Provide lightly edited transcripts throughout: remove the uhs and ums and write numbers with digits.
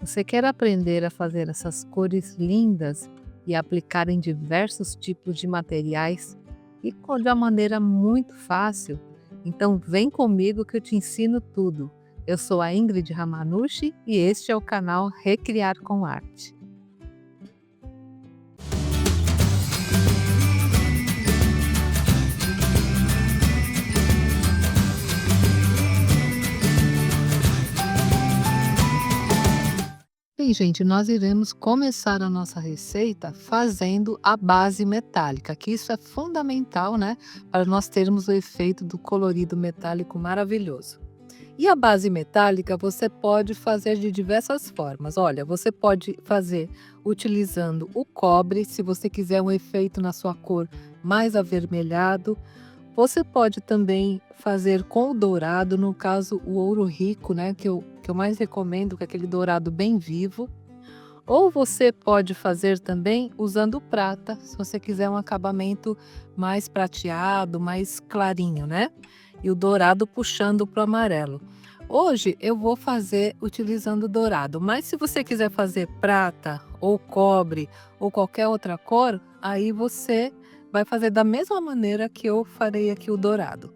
Você quer aprender a fazer essas cores lindas e aplicar em diversos tipos de materiais de uma maneira muito fácil? Então vem comigo que eu te ensino tudo. Eu sou a Ingrid Ramanushi e este é o canal Recriar com Arte. Bem, gente, nós iremos começar a nossa receita fazendo a base metálica, que isso é fundamental, né, para nós termos o efeito do colorido metálico maravilhoso. E a base metálica você pode fazer de diversas formas. Olha, você pode fazer utilizando o cobre, se você quiser um efeito na sua cor mais avermelhado. Você pode também fazer com o dourado, no caso o ouro rico, né, que eu mais recomendo, que é aquele dourado bem vivo. Ou você pode fazer também usando o prata, se você quiser um acabamento mais prateado, mais clarinho, né? E o dourado puxando para o amarelo. Hoje eu vou fazer utilizando o dourado, mas se você quiser fazer prata ou cobre ou qualquer outra cor, aí você vai fazer da mesma maneira que eu farei aqui o dourado.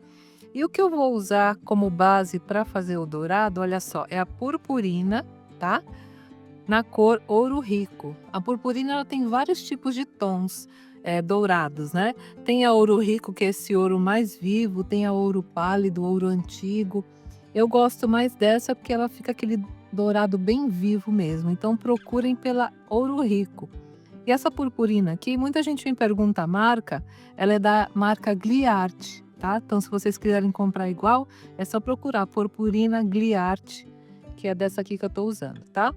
E o que eu vou usar como base para fazer o dourado, olha só, é a purpurina, tá? Na cor ouro rico. A purpurina ela tem vários tipos de tons dourados, né? Tem a ouro rico, que é esse ouro mais vivo, tem a ouro pálido, ouro antigo. Eu gosto mais dessa porque ela fica aquele dourado bem vivo mesmo. Então procurem pela ouro rico. E essa purpurina aqui, muita gente me pergunta a marca, ela é da marca Gliart, tá? Então se vocês quiserem comprar igual, é só procurar purpurina Gliart, que é dessa aqui que eu tô usando, tá?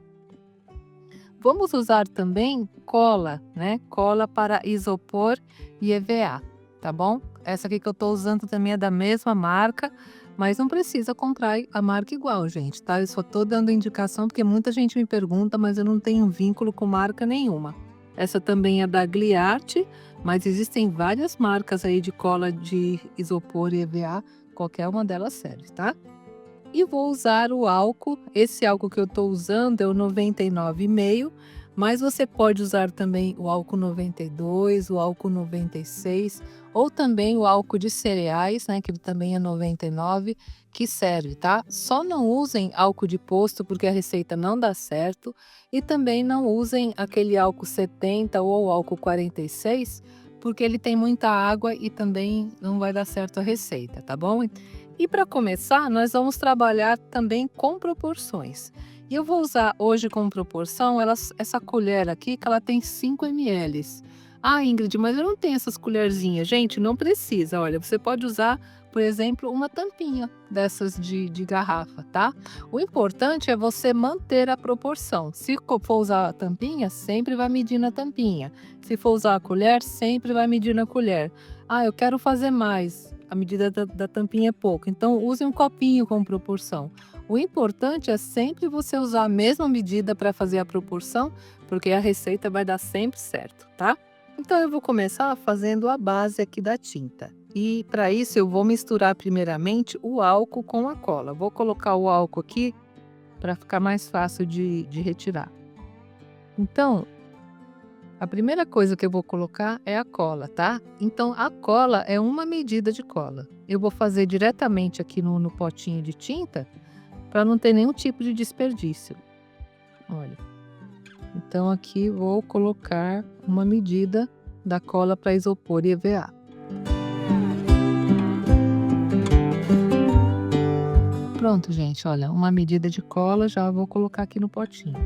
Vamos usar também cola, né? Cola para isopor e EVA, tá bom? Essa aqui que eu tô usando também é da mesma marca, mas não precisa comprar a marca igual, gente, tá? Eu só tô dando indicação porque muita gente me pergunta, mas eu não tenho vínculo com marca nenhuma. Essa também é da Gliart, mas existem várias marcas aí de cola de isopor e EVA, qualquer uma delas serve, tá? E vou usar o álcool, esse álcool que eu estou usando é o 99,5, mas você pode usar também o álcool 92, o álcool 96, ou também o álcool de cereais, né, que ele também é 99, que serve, tá? Só não usem álcool de posto porque a receita não dá certo, e também não usem aquele álcool 70 ou o álcool 46, porque ele tem muita água e também não vai dar certo a receita, tá bom? E para começar, nós vamos trabalhar também com proporções. E eu vou usar hoje como proporção essa colher aqui, que ela tem 5 ml. Ah, Ingrid, mas eu não tenho essas colherzinhas. Gente, não precisa. Olha, você pode usar, por exemplo, uma tampinha dessas de garrafa, tá? O importante é você manter a proporção. Se for usar a tampinha, sempre vai medir na tampinha. Se for usar a colher, sempre vai medir na colher. Ah, eu quero fazer mais. A medida da tampinha é pouco, então use um copinho com proporção. O importante é sempre você usar a mesma medida para fazer a proporção, porque a receita vai dar sempre certo, tá? Então eu vou começar fazendo a base aqui da tinta. E para isso eu vou misturar primeiramente o álcool com a cola. Vou colocar o álcool aqui para ficar mais fácil de retirar. Então, a primeira coisa que eu vou colocar é a cola, tá? Então, a cola é uma medida de cola. Eu vou fazer diretamente aqui no potinho de tinta para não ter nenhum tipo de desperdício. Olha. Então, aqui vou colocar uma medida da cola para isopor e EVA. Pronto, gente, olha, uma medida de cola já vou colocar aqui no potinho.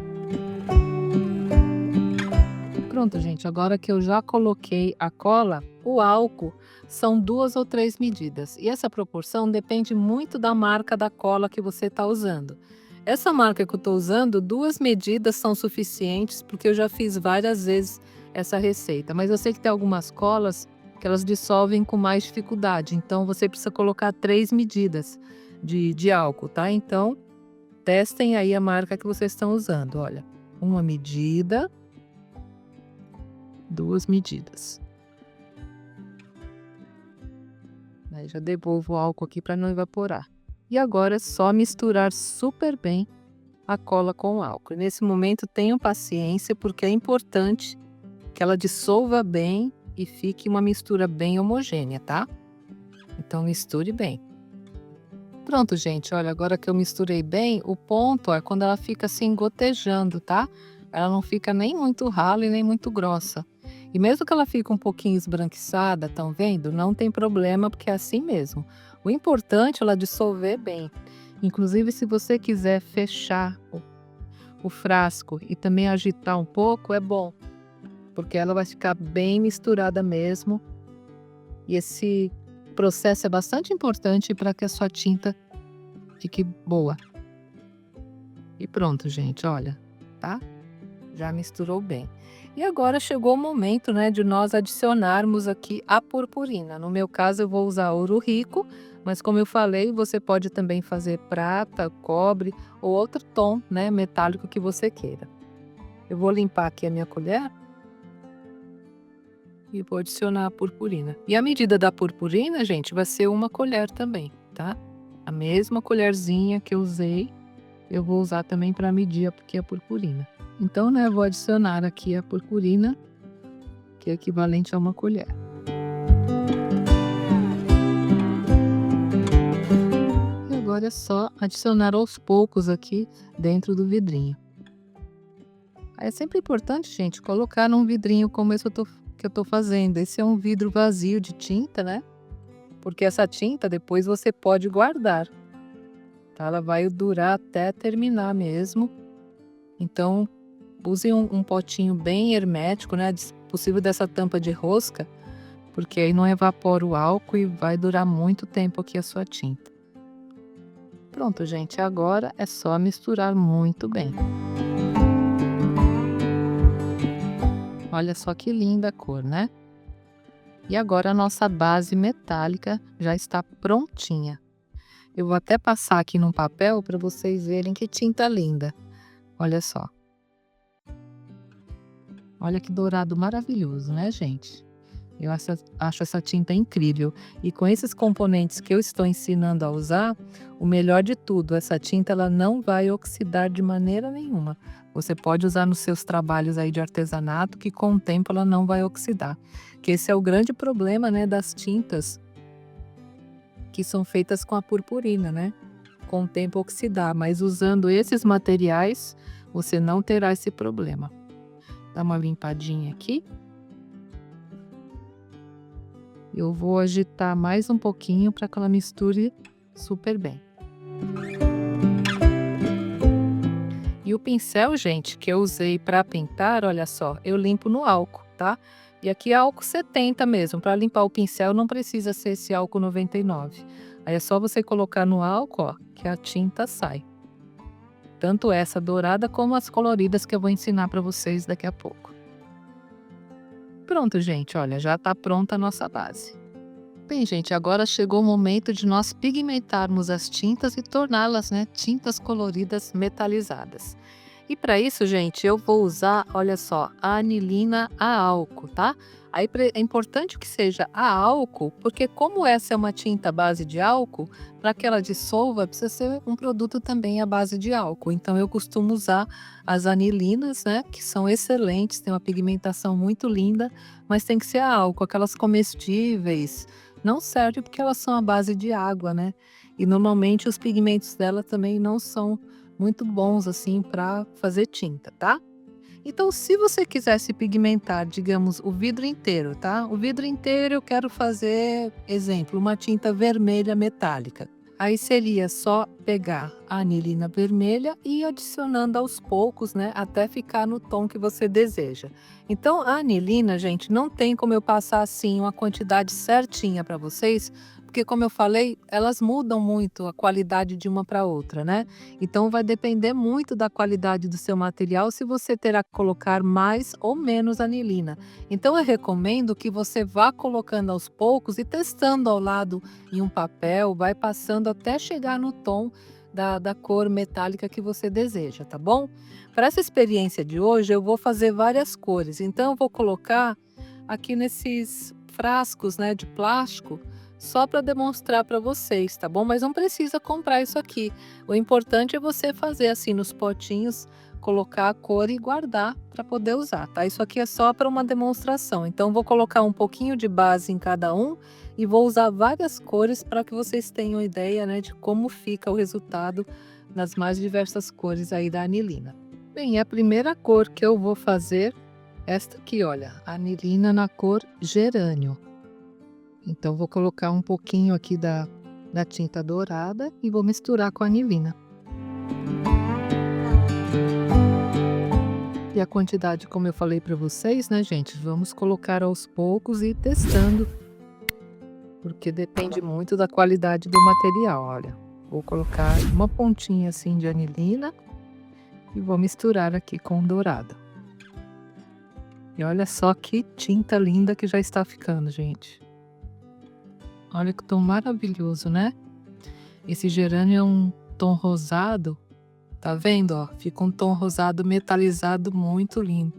Pronto, gente, agora que eu já coloquei a cola, o álcool são 2 ou 3 medidas. E essa proporção depende muito da marca da cola que você está usando. Essa marca que eu estou usando, 2 medidas são suficientes, porque eu já fiz várias vezes essa receita. Mas eu sei que tem algumas colas que elas dissolvem com mais dificuldade. Então, você precisa colocar 3 medidas de álcool, tá? Então, testem aí a marca que vocês estão usando. Olha, uma medida, 2 medidas. Aí já devolvo o álcool aqui para não evaporar. E agora é só misturar super bem a cola com o álcool. E nesse momento tenham paciência, porque é importante que ela dissolva bem e fique uma mistura bem homogênea, tá? Então misture bem. Pronto, gente, olha, agora que eu misturei bem, o ponto é quando ela fica assim gotejando, tá? Ela não fica nem muito rala e nem muito grossa. E mesmo que ela fique um pouquinho esbranquiçada, estão vendo? Não tem problema, porque é assim mesmo. O importante é ela dissolver bem. Inclusive, se você quiser fechar o frasco e também agitar um pouco, é bom, porque ela vai ficar bem misturada mesmo. E esse processo é bastante importante para que a sua tinta fique boa. E pronto, gente, olha, tá? Já misturou bem. E agora chegou o momento, né, de nós adicionarmos aqui a purpurina. No meu caso, eu vou usar ouro rico, mas como eu falei, você pode também fazer prata, cobre ou outro tom, né, metálico que você queira. Eu vou limpar aqui a minha colher e vou adicionar a purpurina. E a medida da purpurina, gente, vai ser uma colher também, tá? A mesma colherzinha que eu usei, eu vou usar também para medir aqui a purpurina. Então, né, vou adicionar aqui a purpurina, que é equivalente a uma colher. E agora é só adicionar aos poucos aqui dentro do vidrinho. Aí é sempre importante, gente, colocar num vidrinho como esse que eu tô fazendo. Esse é um vidro vazio de tinta, né? Porque essa tinta depois você pode guardar, tá? Ela vai durar até terminar mesmo. Então, use um potinho bem hermético, né? Se possível dessa tampa de rosca, porque aí não evapora o álcool e vai durar muito tempo aqui a sua tinta. Pronto, gente, agora é só misturar muito bem. Olha só que linda a cor, né? E agora a nossa base metálica já está prontinha. Eu vou até passar aqui num papel para vocês verem que tinta linda. Olha só. Olha que dourado maravilhoso, né, gente? Eu acho essa tinta incrível. E com esses componentes que eu estou ensinando a usar, o melhor de tudo, essa tinta ela não vai oxidar de maneira nenhuma. Você pode usar nos seus trabalhos aí de artesanato, que com o tempo ela não vai oxidar. Que esse é o grande problema, né, das tintas que são feitas com a purpurina, né? Com o tempo oxidar, mas usando esses materiais, você não terá esse problema. Dá uma limpadinha aqui. Eu vou agitar mais um pouquinho para que ela misture super bem. E o pincel, gente, que eu usei para pintar, olha só, eu limpo no álcool, tá? E aqui é álcool 70 mesmo. Para limpar o pincel não precisa ser esse álcool 99. Aí é só você colocar no álcool, ó, que a tinta sai. Tanto essa dourada como as coloridas que eu vou ensinar para vocês daqui a pouco. Pronto, gente, olha, já está pronta a nossa base. Bem, gente, agora chegou o momento de nós pigmentarmos as tintas e torná-las, né, tintas coloridas metalizadas. E para isso, gente, eu vou usar, olha só, a anilina a álcool, tá? Aí é importante que seja a álcool, porque como essa é uma tinta à base de álcool, para que ela dissolva, precisa ser um produto também à base de álcool. Então eu costumo usar as anilinas, né, que são excelentes, tem uma pigmentação muito linda, mas tem que ser a álcool, aquelas comestíveis. Não serve porque elas são à base de água, né? E normalmente os pigmentos dela também não são muito bons assim para fazer tinta, tá? Então, se você quiser se pigmentar, digamos, o vidro inteiro, tá? O vidro inteiro eu quero fazer, exemplo, uma tinta vermelha metálica. Aí seria só pegar a anilina vermelha e ir adicionando aos poucos, né, até ficar no tom que você deseja. Então, a anilina, gente, não tem como eu passar assim uma quantidade certinha para vocês, porque como eu falei, elas mudam muito a qualidade de uma para outra, né? Então, vai depender muito da qualidade do seu material se você terá que colocar mais ou menos anilina. Então, eu recomendo que você vá colocando aos poucos e testando ao lado em um papel, vai passando até chegar no tom da cor metálica que você deseja, tá bom? Para essa experiência de hoje, eu vou fazer várias cores. Então, eu vou colocar aqui nesses frascos, né, de plástico, só para demonstrar para vocês, tá bom? Mas não precisa comprar isso aqui. O importante é você fazer assim nos potinhos, colocar a cor e guardar para poder usar, tá? Isso aqui é só para uma demonstração. Então vou colocar um pouquinho de base em cada um e vou usar várias cores para que vocês tenham ideia, né, de como fica o resultado nas mais diversas cores aí da anilina. Bem, a primeira cor que eu vou fazer é esta aqui, olha, anilina na cor gerânio. Então vou colocar um pouquinho aqui da tinta dourada e vou misturar com a anilina. E a quantidade, como eu falei para vocês, né, gente, vamos colocar aos poucos e testando, porque depende muito da qualidade do material, olha. Vou colocar uma pontinha assim de anilina e vou misturar aqui com o dourado. E olha só que tinta linda que já está ficando, gente. Olha que tom maravilhoso, né? Esse gerânio é um tom rosado, tá vendo, ó? Fica um tom rosado metalizado muito lindo.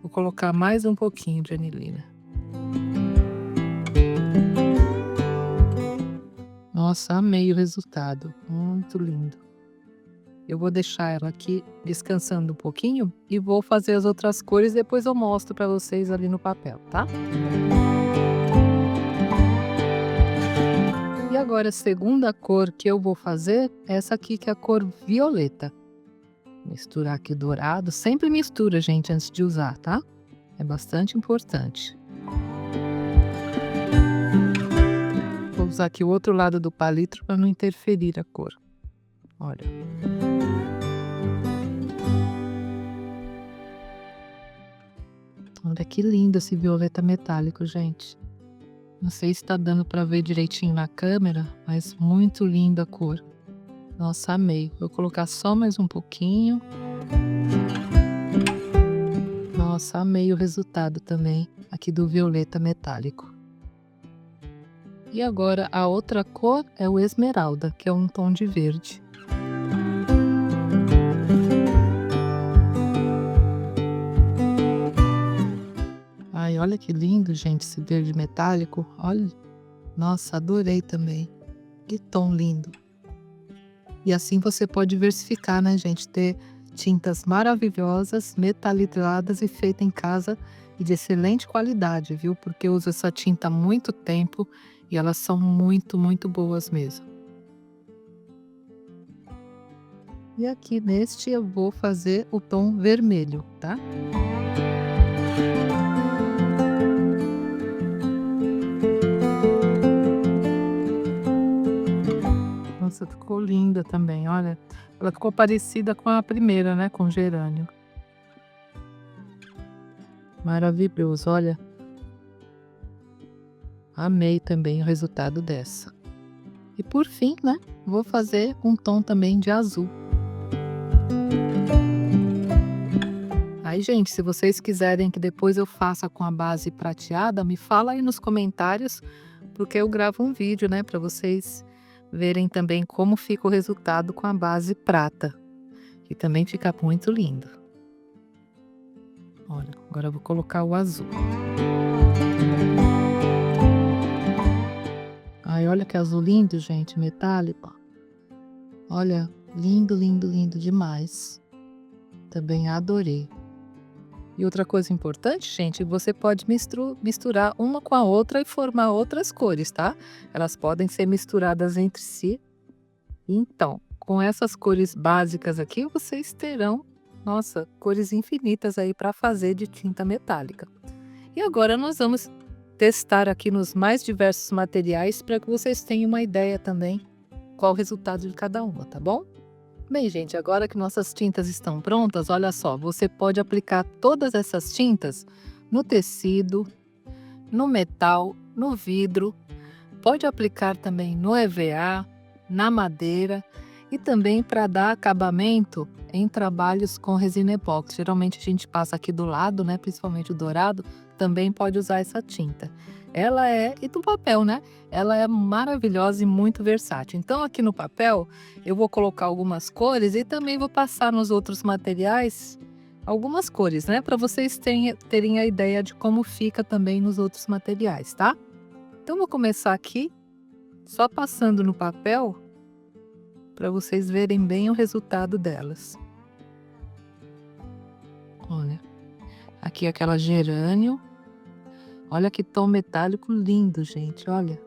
Vou colocar mais um pouquinho de anilina. Nossa, amei o resultado, muito lindo. Eu vou deixar ela aqui descansando um pouquinho e vou fazer as outras cores, depois eu mostro para vocês ali no papel, tá? E agora a segunda cor que eu vou fazer é essa aqui, que é a cor violeta. Misturar aqui dourado, sempre mistura, gente, antes de usar, tá? É bastante importante. Vou usar aqui o outro lado do palito para não interferir a cor. Olha. Olha que lindo esse violeta metálico, gente. Não sei se tá dando para ver direitinho na câmera, mas muito linda a cor. Nossa, amei. Vou colocar só mais um pouquinho. Nossa, amei o resultado também aqui do violeta metálico. E agora a outra cor é o esmeralda, que é um tom de verde. Ai, olha que lindo, gente, esse verde metálico. Olha, nossa, adorei também. Que tom lindo. E assim você pode diversificar, né, gente? Ter tintas maravilhosas, metalizadas e feitas em casa e de excelente qualidade, viu? Porque eu uso essa tinta há muito tempo e elas são muito, muito boas mesmo. E aqui neste eu vou fazer o tom vermelho, tá? Nossa, ficou linda também, olha. Ela ficou parecida com a primeira, né, com gerânio. Maravilhoso, olha. Amei também o resultado dessa. E por fim, né, vou fazer um tom também de azul. Aí, gente, se vocês quiserem que depois eu faça com a base prateada, me fala aí nos comentários, porque eu gravo um vídeo, né, para vocês verem também como fica o resultado com a base prata, que também fica muito lindo. Olha, agora eu vou colocar o azul. Ai, olha que azul lindo, gente, metálico. Olha, lindo, lindo, lindo demais. Também adorei. E outra coisa importante, gente, você pode misturar uma com a outra e formar outras cores, tá? Elas podem ser misturadas entre si. Então, com essas cores básicas aqui, vocês terão, nossa, cores infinitas aí para fazer de tinta metálica. E agora nós vamos testar aqui nos mais diversos materiais para que vocês tenham uma ideia também qual o resultado de cada uma, tá bom? Bem, gente, agora que nossas tintas estão prontas, olha só, você pode aplicar todas essas tintas no tecido, no metal, no vidro, pode aplicar também no EVA, na madeira e também para dar acabamento em trabalhos com resina epóxi. Geralmente a gente passa aqui do lado, né, principalmente o dourado, também pode usar essa tinta. Ela é, e do papel, né? Ela é maravilhosa e muito versátil. Então aqui no papel eu vou colocar algumas cores e também vou passar nos outros materiais algumas cores, né? Para vocês terem a ideia de como fica também nos outros materiais, tá? Então vou começar aqui só passando no papel para vocês verem bem o resultado delas. Olha, aqui aquela gerânio. Olha que tom metálico lindo, gente, olha.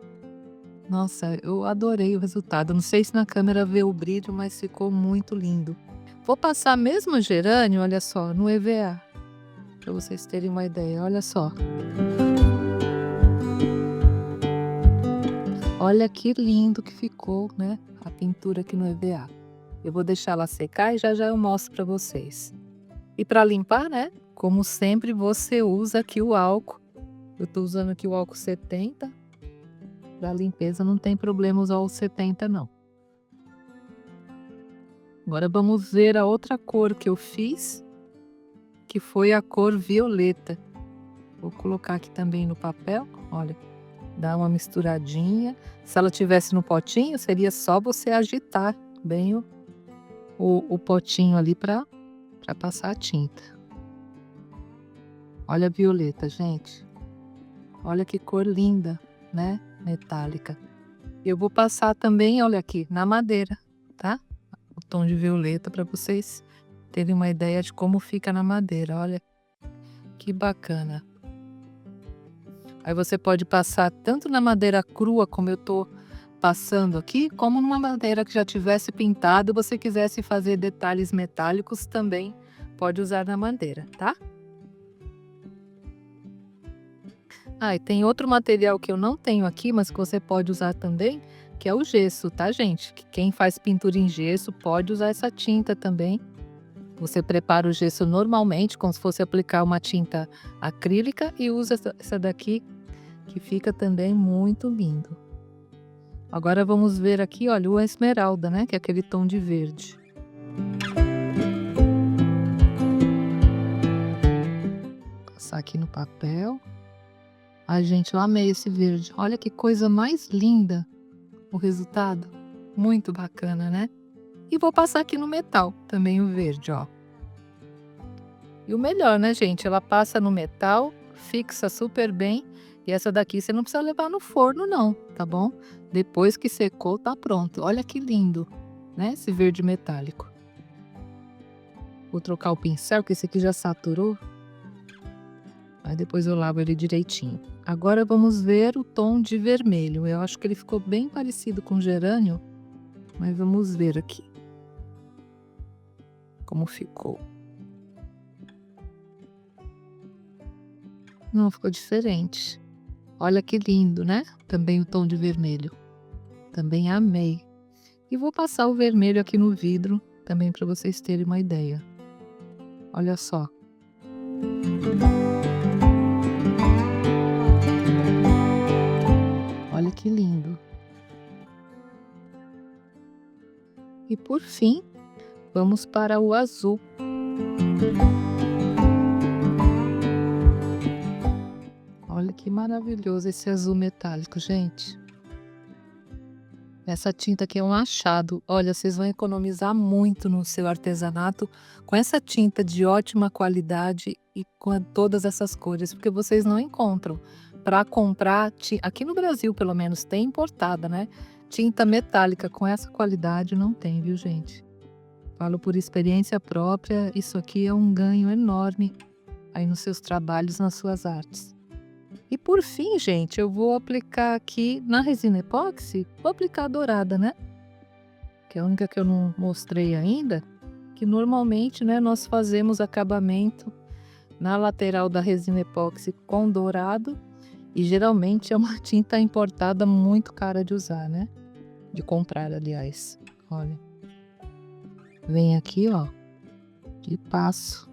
Nossa, eu adorei o resultado. Não sei se na câmera vê o brilho, mas ficou muito lindo. Vou passar mesmo gerânio, olha só, no EVA, para vocês terem uma ideia, olha só. Olha que lindo que ficou, né, a pintura aqui no EVA. Eu vou deixar ela secar e já já eu mostro para vocês. E para limpar, né, como sempre você usa aqui o álcool. Eu tô usando aqui o álcool 70. Para limpeza não tem problema usar o 70 não. Agora vamos ver a outra cor que eu fiz, que foi a cor violeta. Vou colocar aqui também no papel, olha, dá uma misturadinha. Se ela tivesse no potinho, seria só você agitar bem o potinho ali para passar a tinta. Olha a violeta, gente. Olha que cor linda, né? Metálica. Eu vou passar também, olha aqui, na madeira, tá? O tom de violeta para vocês terem uma ideia de como fica na madeira, olha que bacana. Aí você pode passar tanto na madeira crua, como eu tô passando aqui, como numa madeira que já tivesse pintado, você quisesse fazer detalhes metálicos também, pode usar na madeira, tá? Ah, e tem outro material que eu não tenho aqui, mas que você pode usar também, que é o gesso, tá, gente? Que quem faz pintura em gesso pode usar essa tinta também. Você prepara o gesso normalmente, como se fosse aplicar uma tinta acrílica, e usa essa daqui, que fica também muito lindo. Agora vamos ver aqui, olha, o esmeralda, né? Que é aquele tom de verde. Vou passar aqui no papel. Ai, gente, eu amei esse verde. Olha que coisa mais linda o resultado. Muito bacana, né? E vou passar aqui no metal também o verde, ó. E o melhor, né, gente? Ela passa no metal, fixa super bem. E essa daqui você não precisa levar no forno, não, tá bom? Depois que secou, tá pronto. Olha que lindo, né? Esse verde metálico. Vou trocar o pincel, que esse aqui já saturou. Aí depois eu lavo ele direitinho. Agora vamos ver o tom de vermelho. Eu acho que ele ficou bem parecido com gerânio, mas vamos ver aqui como ficou. Não, ficou diferente. Olha que lindo, né? Também o tom de vermelho. Também amei. E vou passar o vermelho aqui no vidro, também para vocês terem uma ideia. Olha só. Olha que lindo. E por fim, vamos para o azul. Olha que maravilhoso esse azul metálico, gente. Essa tinta aqui é um achado. Olha, vocês vão economizar muito no seu artesanato com essa tinta de ótima qualidade e com todas essas cores, porque vocês não encontram. Para comprar, aqui no Brasil pelo menos tem importada, né? Tinta metálica com essa qualidade não tem, viu, gente? Falo por experiência própria, isso aqui é um ganho enorme aí nos seus trabalhos, nas suas artes. E por fim, gente, eu vou aplicar aqui na resina epóxi, vou aplicar a dourada, né? Que é a única que eu não mostrei ainda, que normalmente, né, nós fazemos acabamento na lateral da resina epóxi com dourado, e geralmente é uma tinta importada muito cara de usar, né? De comprar, aliás. Olha. Vem aqui, ó, e passo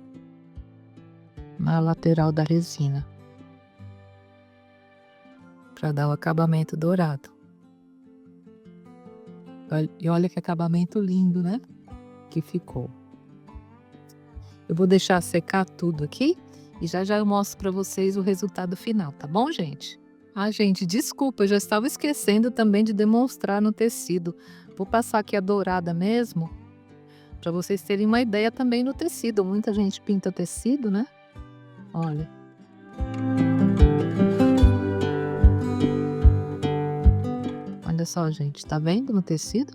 na lateral da resina, para dar o acabamento dourado. E olha que acabamento lindo, né? Que ficou. Eu vou deixar secar tudo aqui e já já eu mostro para vocês o resultado final, tá bom, gente? Ah, gente, desculpa, eu já estava esquecendo também de demonstrar no tecido. Vou passar aqui a dourada mesmo, para vocês terem uma ideia também no tecido. Muita gente pinta tecido, né? Olha. Olha Olha só, gente, tá vendo no tecido?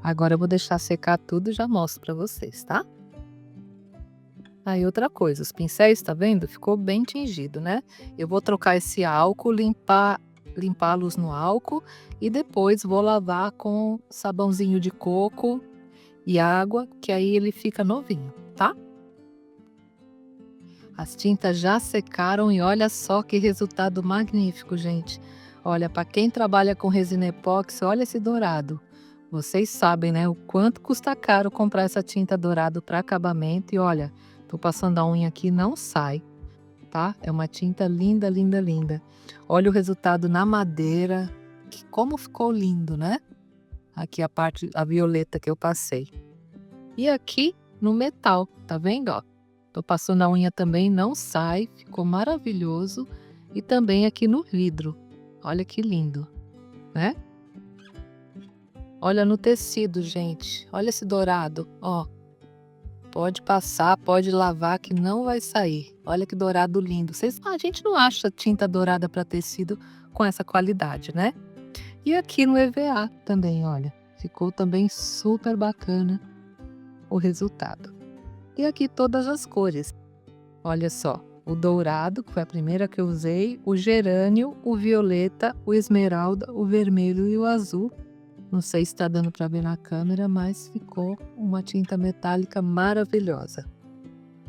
Agora eu vou deixar secar tudo e já mostro pra vocês, tá? Aí outra coisa, os pincéis, tá vendo? Ficou bem tingido, né? Eu vou trocar esse álcool, limpá-los no álcool e depois vou lavar com sabãozinho de coco e água, que aí ele fica novinho, tá? As tintas já secaram e olha só que resultado magnífico, gente. Olha, para quem trabalha com resina epóxi, olha esse dourado. Vocês sabem, né, o quanto custa caro comprar essa tinta dourado para acabamento e olha, tô passando a unha aqui, não sai, tá? É uma tinta linda, linda, linda. Olha o resultado na madeira, como ficou lindo, né? Aqui a parte, a violeta que eu passei. E aqui no metal, tá vendo, ó? Tô passando a unha também, não sai, ficou maravilhoso. E também aqui no vidro, olha que lindo, né? Olha no tecido, gente, olha esse dourado, ó. Pode passar, pode lavar que não vai sair. Olha que dourado lindo. A gente não acha tinta dourada para tecido com essa qualidade, né? E aqui no EVA também, olha, ficou também super bacana o resultado. E aqui todas as cores. Olha só, o dourado, que foi a primeira que eu usei, o gerânio, o violeta, o esmeralda, o vermelho e o azul. Não sei se está dando para ver na câmera, mas ficou uma tinta metálica maravilhosa.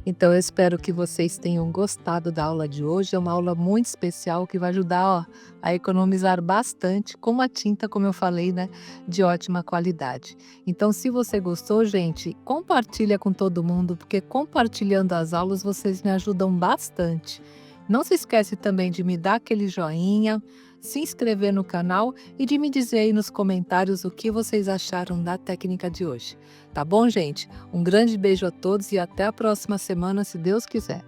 Então eu espero que vocês tenham gostado da aula de hoje. É uma aula muito especial que vai ajudar, ó, a economizar bastante com uma tinta, como eu falei, né, de ótima qualidade. Então, se você gostou, gente, compartilha com todo mundo, porque compartilhando as aulas vocês me ajudam bastante. Não se esquece também de me dar aquele joinha, se inscrever no canal e de me dizer aí nos comentários o que vocês acharam da técnica de hoje. Tá bom, gente? Um grande beijo a todos e até a próxima semana, se Deus quiser.